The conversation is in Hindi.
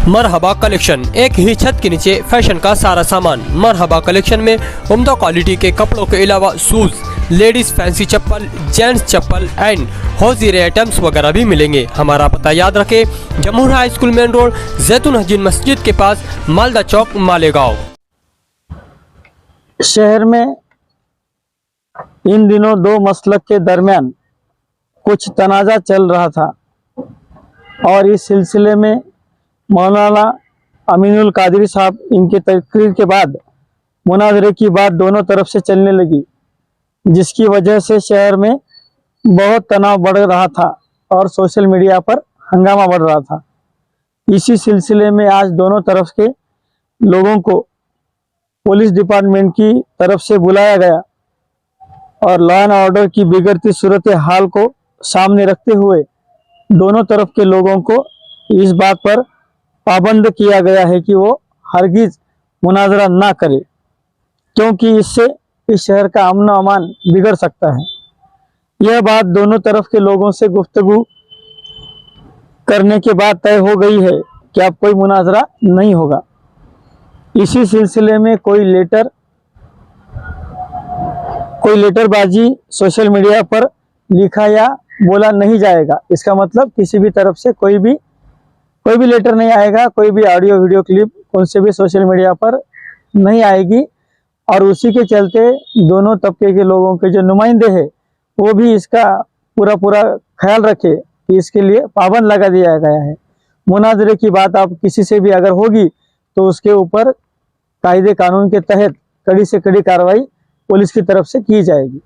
मरहबा कलेक्शन, एक ही छत के नीचे फैशन का सारा सामान। मरहबा कलेक्शन में उम्दा क्वालिटी के कपड़ों के अलावा शूज, लेडीज फैंसी चप्पल, जेंट्स चप्पल एंड हौजीरे आइटम्स वगैरह भी मिलेंगे। हमारा पता याद रखें, Jamhoor high school main road, जैतून हजीन मस्जिद के पास, मालदा चौक, मालेगांव। शहर में इन दिनों दो मसलक के दरमियान कुछ तनाज़ा चल रहा था और इस सिलसिले में मौलाना अमीनुल कादरी साहब इनके तकरीर के बाद मुनाजरे की बात दोनों तरफ से चलने लगी, जिसकी वजह से शहर में बहुत तनाव बढ़ रहा था और सोशल मीडिया पर हंगामा बढ़ रहा था। इसी सिलसिले में आज दोनों तरफ के लोगों को पुलिस डिपार्टमेंट की तरफ से बुलाया गया और लॉ एंड ऑर्डर की बिगड़ती सूरत हाल को सामने रखते हुए दोनों तरफ के लोगों को इस बात पर पाबंद किया गया है कि वो हरगिज मुनाजरा ना करे, क्योंकि इससे इस शहर का अमन व अमान बिगड़ सकता है। यह बात दोनों तरफ के लोगों से गुफ्तगू करने के बाद तय हो गई है कि अब कोई मुनाजरा नहीं होगा। इसी सिलसिले में कोई लेटरबाजी सोशल मीडिया पर लिखा या बोला नहीं जाएगा। इसका मतलब किसी भी तरफ से कोई भी लेटर नहीं आएगा, कोई भी ऑडियो वीडियो क्लिप उनसे भी सोशल मीडिया पर नहीं आएगी। और उसी के चलते दोनों तबके के लोगों के जो नुमाइंदे हैं वो भी इसका पूरा ख्याल रखे कि इसके लिए पाबंद लगा दिया गया है। मुनाजरे की बात आप किसी से भी अगर होगी तो उसके ऊपर कायदे कानून के तहत कड़ी से कड़ी कार्रवाई पुलिस की तरफ से की जाएगी।